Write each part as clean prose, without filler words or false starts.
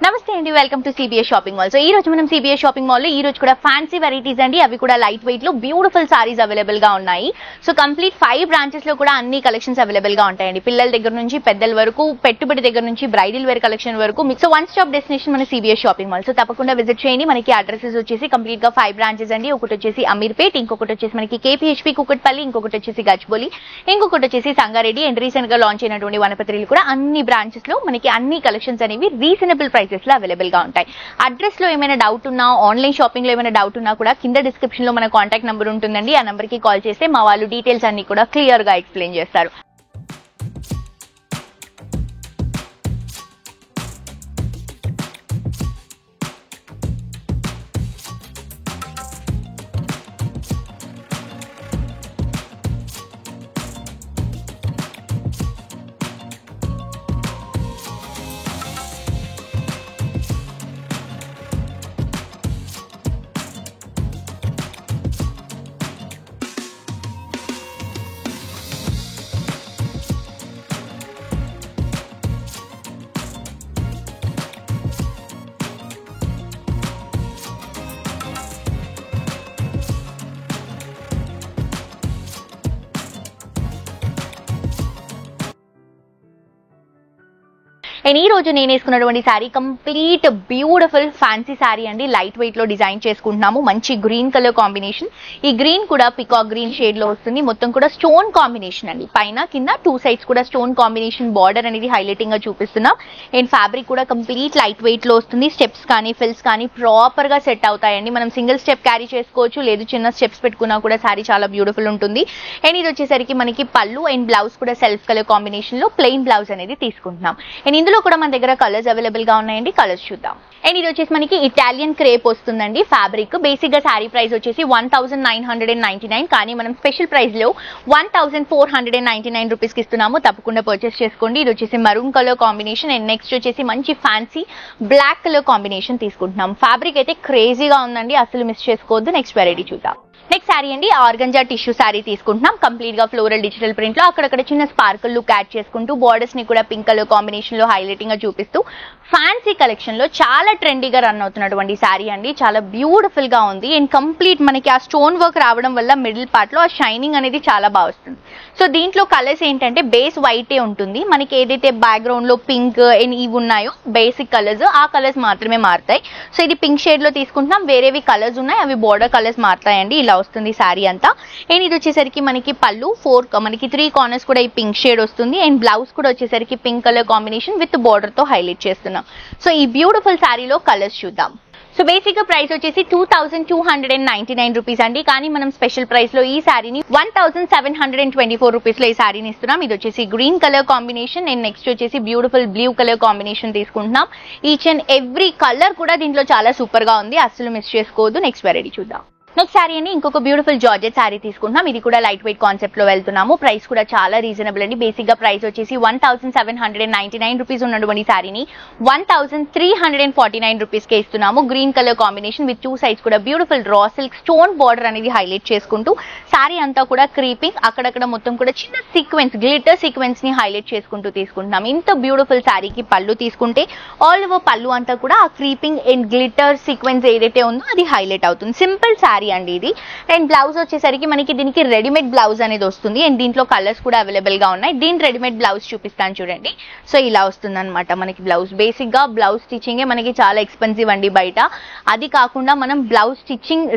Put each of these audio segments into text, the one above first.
నమస్తే అండి, welcome to CBS shopping mall. So ఈ రోజు మనం సిబిఎస్ షాపింగ్ మాల్ లో ఈ రోజు కూడా ఫ్యాన్సీ వెరైటీస్ అండి, అవి కూడా లైట్ వెయిట్ లో బ్యూటిఫుల్ సారీస్ అవైలబుల్ గా ఉన్నాయి. సో కంప్లీట్ 5 బ్రాంచెస్ లో కూడా అన్ని కలెక్షన్స్ అవైలబుల్ గా ఉంటాయండి. పిల్లల దగ్గర నుంచి పెద్దల వరకు, పెట్టుబడి దగ్గర నుంచి బ్రైడల్ వేర్ కలెక్షన్ వరకు. సో వన్ స్టాప్ డెస్టినేషన్ మన సిబిఎస్ షాపింగ్ మాల్. సో తప్పకుండా విజిట్ చేయండి. మనకి అడ్రసెస్ వచ్చేసి కంప్లీట్ గా 5 బ్రాంచెస్ అండి. ఒకటి వచ్చేసి అమీర్పేట్, ఇంకొకటి వచ్చేసి మనకి కేపీహెచ్పీ కుకట్పల్లి, ఇంకొకటి వచ్చేసి గచ్చిబౌలి, ఇంకొకటి వచ్చేసి సంగారెడ్డి, అండ్ రీసెంట్ గా లాంచ్ అయినటువంటి వనపత్రిలు కూడా అన్ని బ్రాంచెస్ లో మనకి అన్ని కలెక్షన్స్ అనేవి రీజనబుల్ ప్రైసెస్ లో అవైలబుల్ గా ఉంటాయి. అడ్రస్ లో ఏమైనా డౌట్ ఉన్నా, ఆన్లైన్ షాపింగ్ లో ఏమైనా డౌట్ ఉన్నా కూడా కింద డిస్క్రిప్షన్ లో మన కాంటాక్ట్ నెంబర్ ఉంటుందండి. ఆ నెంబర్ కి కాల్ చేస్తే మా వాళ్ళు డీటెయిల్స్ అన్ని కూడా క్లియర్ గా ఎక్స్ప్లెయిన్ చేస్తారు. అండ్ ఈ రోజు నేను వేసుకున్నటువంటి sari complete beautiful fancy sari అండి. లైట్ వెయిట్ లో డిజైన్ చేసుకుంటున్నాము. మంచి గ్రీన్ కలర్ కాంబినేషన్. ఈ గ్రీన్ కూడా పికాక్ గ్రీన్ షేడ్ లో వస్తుంది. మొత్తం కూడా స్టోన్ కాంబినేషన్ అండి. పైన కింద 2 సైడ్స్ కూడా స్టోన్ కాంబినేషన్ బార్డర్ అనేది హైలైటింగ్ గా చూపిస్తున్నాం. అండ్ ఫ్యాబ్రిక్ కూడా కంప్లీట్ లైట్ వెయిట్ లో వస్తుంది. స్టెప్స్ కానీ ఫిల్స్ కానీ ప్రాపర్ గా సెట్ అవుతాయండి. మనం సింగిల్ స్టెప్ క్యారీ చేసుకోవచ్చు, లేదు చిన్న స్టెప్స్ పెట్టుకున్నా కూడా శారీ చాలా బ్యూటిఫుల్ ఉంటుంది. అండ్ ఇది వచ్చేసరికి మనకి పళ్ళు అండ్ బ్లౌజ్ కూడా సెల్ఫ్ కలర్ కాంబినేషన్ లో ప్లెయిన్ బ్లౌజ్ అనేది తీసుకుంటున్నాం. అండ్ ఇందులో కూడా మన దగ్గర కలర్స్ అవైలబుల్ గా ఉన్నాయండి. కలర్స్ చూద్దాం. అండ్ ఇది వచ్చేసి మనకి ఇటాలియన్ క్రేప్ వస్తుందండి. ఫ్యాబ్రిక్ బేసిక్ గా శారీ ప్రైస్ వచ్చేసి 1999, కానీ మనం స్పెషల్ ప్రైస్ లో 1499 రూపీస్ కి ఇస్తున్నాము. తప్పకుండా పర్చేస్ చేసుకోండి. ఇది వచ్చేసి maroon colour combination. And next వచ్చేసి మంచి ఫ్యాన్సీ బ్లాక్ కలర్ కాంబినేషన్ తీసుకుంటున్నాం. ఫ్యాబ్రిక్ అయితే క్రేజీగా ఉందండి, అసలు మిస్ చేసుకోవద్దు. నెక్స్ట్ వెరైటీ చూద్దాం. నెక్స్ట్ శారీ అండి, ఆర్గంజా టిష్యూ శారీ తీసుకుంటున్నాం. కంప్లీట్ గా ఫ్లోరల్ డిజిటల్ ప్రింట్ లో అక్కడక్కడ చిన్న స్పార్కల్ లుక్ యాడ్ చేసుకుంటూ బోర్డర్స్ ని కూడా పింక్ కలర్ కాంబినేషన్ లో హైలైటింగ్ గా చూపిస్తూ ఫ్యాన్సీ కలెక్షన్ లో చాలా ట్రెండీగా రన్ అవుతున్నటువంటి శారీ అండి. చాలా బ్యూటిఫుల్ గా ఉంది. అండ్ కంప్లీట్ మనకి ఆ స్టోన్ వర్క్ రావడం వల్ల మిడిల్ పార్ట్ లో ఆ షైనింగ్ అనేది చాలా బాగా వస్తుంది. సో దీంట్లో కలర్స్ ఏంటంటే బేస్ వైటే ఉంటుంది. మనకి ఏదైతే బ్యాక్గ్రౌండ్ లో పింక్ అండ్ ఇవి ఉన్నాయో బేసిక్ కలర్స్, ఆ కలర్స్ మాత్రమే మారుతాయి. సో ఇది పింక్ షేడ్ లో తీసుకుంటున్నాం. వేరేవి కలర్స్ ఉన్నాయి, అవి బోర్డర్ కలర్స్ మారుతాయండి. ఇలా వస్తుంది శారీ అంతా. అండ్ ఇది వచ్చేసరికి మనకి పళ్ళు మనకి 3 కార్నర్స్ కూడా ఈ పింక్ షేడ్ వస్తుంది. అండ్ బ్లౌజ్ కూడా వచ్చేసరికి pink colour combination with border తో హైలైట్ చేస్తున్నాం. సో ఈ బ్యూటిఫుల్ శారీలో కలర్స్ చూద్దాం. సో బేసిక్ గా ప్రైస్ వచ్చేసి 2299 రూపీస్ అండి, కానీ మనం స్పెషల్ ప్రైస్ లో ఈ శారీని 1724 రూపీస్ లో ఈ శారీని ఇస్తున్నాం. ఇది వచ్చేసి green colour combination. And next వచ్చేసి బ్యూటిఫుల్ బ్లూ కలర్ కాంబినేషన్ తీసుకుంటున్నాం. ఈచ్ అండ్ ఎవ్రీ కలర్ కూడా దీంట్లో చాలా సూపర్ గా ఉంది, అస్సలు మిస్ చేసుకోవద్దు. నెక్స్ట్ వెరైటీ చూద్దాం. నెక్స్ట్ శారీ అండి, ఇంకొక బ్యూటిఫుల్ జార్జెట్ శారీ తీసుకుంటున్నాం. ఇది కూడా లైట్ వెయిట్ కాన్సెప్ట్ లో వెళ్తున్నాము. ప్రైస్ కూడా చాలా రీజనబుల్ అండి. బేసిక్ గా ప్రైస్ వచ్చేసి 1799 రూపీస్ ఉన్నటువంటి శారీని 1349 రూపీస్ కే ఇస్తున్నాము. Green colour combination with 2 sides కూడా beautiful raw silk stone border అనేది హైలైట్ చేసుకుంటూ శారీ అంతా కూడా క్రీపింగ్, అక్కడక్కడ మొత్తం కూడా చిన్న సీక్వెన్స్, గ్లిటర్ సీక్వెన్స్ ని హైలైట్ చేసుకుంటూ తీసుకుంటున్నాం. ఇంత బ్యూటిఫుల్ శారీకి పళ్ళు తీసుకుంటే ఆల్ ఓవర్ పళ్ళు అంతా కూడా ఆ క్రీపింగ్ అండ్ గ్లిటర్ సీక్వెన్స్ ఏదైతే ఉందో అది హైలైట్ అవుతుంది. సింపుల్ శారీ అండి ఇది. అండ్ బ్లౌజ్ వచ్చేసరికి మనకి దీనికి రెడీమేడ్ బ్లౌజ్ అనేది వస్తుంది. అండ్ దీంట్లో కలర్స్ కూడా అవైలబుల్ గా ఉన్నాయి. దీని రెడీమేడ్ బ్లౌజ్ చూపిస్తాను చూడండి. సో ఇలా వస్తుంది అనమాట మనకి బ్లౌజ్. బేసిక్ గా బ్లౌజ్ స్టిచ్చింగే మనకి చాలా ఎక్స్పెన్సివ్ అండి బయట. అది కాకుండా మనం బ్లౌజ్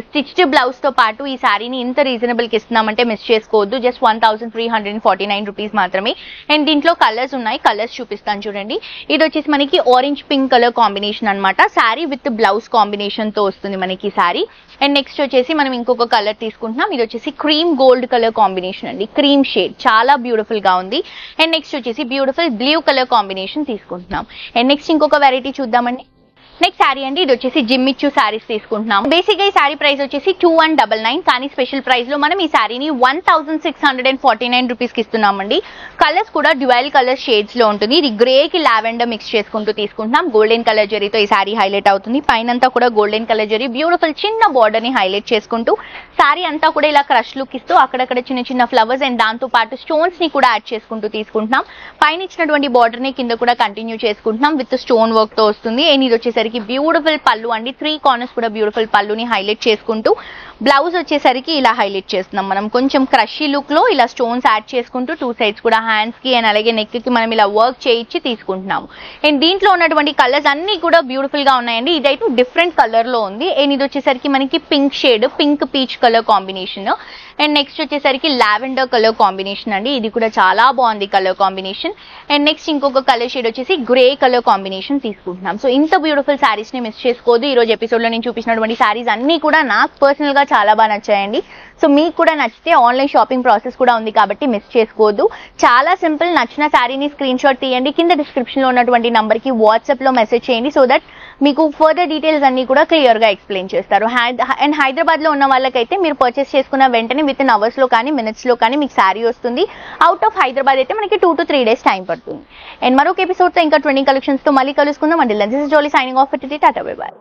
స్టిచ్డ్ బ్లౌజ్ తో పాటు ఈ శారీని ఇంత రీజనబుల్ కి ఇస్తున్నామంటే మిస్ చేసుకోవద్దు. జస్ట్ 1349 రూపీస్ మాత్రమే. అండ్ దీంట్లో కలర్స్ ఉన్నాయి, కలర్స్ చూపిస్తాను చూడండి. ఇది వచ్చేసి మనకి ఆరెంజ్ పింక్ కలర్ కాంబినేషన్ అనమాట. శారీ విత్ బ్లౌజ్ కాంబినేషన్ తో వస్తుంది మనకి శారీ. అండ్ నెక్స్ట్ వచ్చేసి మనం ఇంకొక కలర్ తీసుకుంటున్నాం. ఇది వచ్చేసి క్రీమ్ గోల్డ్ కలర్ కాంబినేషన్ అండి, క్రీమ్ షేడ్, చాలా బ్యూటిఫుల్ గా ఉంది. అండ్ నెక్స్ట్ వచ్చేసి బ్యూటిఫుల్ బ్లూ కలర్ కాంబినేషన్ తీసుకుంటున్నాం. అండ్ నెక్స్ట్ ఇంకొక వెరైటీ చూద్దామండి. నెక్స్ట్ శారీ అండి, ఇది వచ్చేసి జిమ్మిచ్చు శారీస్ తీసుకుంటున్నాం. బేసిక్ గా ఈ శారీ ప్రైస్ వచ్చేసి 2199, కానీ స్పెషల్ ప్రైస్ లో మనం ఈ శారీని 1649 రూపీస్ కి ఇస్తున్నామండి. కలర్స్ కూడా డ్యూయల్ కలర్ షేడ్స్ లో ఉంటుంది. ఇది గ్రే కి లావెండర్ మిక్స్ చేసుకుంటూ తీసుకుంటున్నాం. గోల్డెన్ కలర్ జరీతో ఈ శారీ హైలైట్ అవుతుంది. పైనంతా కూడా గోల్డెన్ కలర్ జరీ బ్యూటిఫుల్ చిన్న బార్డర్ ని హైలైట్ చేసుకుంటూ శారీ అంతా కూడా ఇలా క్రష్ లుక్ ఇస్తూ అక్కడక్కడ చిన్న చిన్న ఫ్లవర్స్ అండ్ దాంతో పాటు స్టోన్స్ ని కూడా యాడ్ చేసుకుంటూ తీసుకుంటున్నాం. పైన ఇచ్చినటువంటి బార్డర్ ని కింద కూడా కంటిన్యూ చేసుకుంటున్నాం విత్ స్టోన్ వర్క్ తో వస్తుంది. అండ్ ఇది వచ్చేసరికి బ్యూటిఫుల్ పళ్ళు అండి. 3 కార్నర్స్ కూడా బ్యూటిఫుల్ పళ్ళుని హైలైట్ చేసుకుంటూ బ్లౌజ్ వచ్చేసరికి ఇలా హైలైట్ చేస్తున్నాం. మనం కొంచెం క్రషీ లుక్ లో ఇలా స్టోన్స్ యాడ్ చేసుకుంటూ 2 సైడ్స్ కూడా హ్యాండ్స్ కి అండ్ అలాగే నెక్ కి మనం ఇలా వర్క్ చేయించి తీసుకుంటున్నాము. అండ్ దీంట్లో ఉన్నటువంటి కలర్స్ అన్ని కూడా బ్యూటిఫుల్ గా ఉన్నాయండి. ఇదైతే డిఫరెంట్ కలర్ లో ఉంది. అండ్ ఇది వచ్చేసరికి మనకి pink shade, pink peach colour combination. And next వచ్చేసరికి లావెండర్ కలర్ కాంబినేషన్ అండి. ఇది కూడా చాలా బాగుంది కలర్ కాంబినేషన్. అండ్ నెక్స్ట్ ఇంకొక కలర్ షేడ్ వచ్చేసి గ్రే కలర్ కాంబినేషన్ తీసుకుంటున్నాం. సో ఇంత బ్యూటిఫుల్ శారీస్ ని మిస్ చేసుకోవద్దు. ఈ రోజు ఎపిసోడ్ లో నేను చూపించినటువంటి శారీస్ అన్ని కూడా నాకు పర్సనల్ గా చాలా బాగా నచ్చాయండి. సో మీకు కూడా నచ్చితే ఆన్లైన్ షాపింగ్ ప్రాసెస్ కూడా ఉంది కాబట్టి మిస్ చేసుకోవద్దు. చాలా సింపుల్. నచ్చిన శారీని స్క్రీన్ షాట్ తీయండి, కింద డిస్క్రిప్షన్ లో ఉన్నటువంటి నంబర్ కి వాట్సాప్ లో మెసేజ్ చేయండి. సో దట్ మీకు ఫర్దర్ డీటెయిల్స్ అన్ని కూడా క్లియర్ గా ఎక్స్ప్లెయిన్ చేస్తారు. అండ్ హైదరాబాద్ లో ఉన్న వాళ్ళకైతే మీరు పర్చేస్ చేసుకున్న వెంటనే విత్ ఇన్ అవర్స్ లో కానీ మినిట్స్ లో కానీ మీకు శారీ వస్తుంది. అవుట్ ఆఫ్ హైదరాబాద్ అయితే మనకి 2 to 3 days టైం పడుతుంది. అండ్ మరొక ఎపిసోడ్ తో ఇంకా 20 కలెక్షన్స్ తో మళ్ళీ కలుసుకుందాం. And this is Jolly signing off. టాటా బై బై.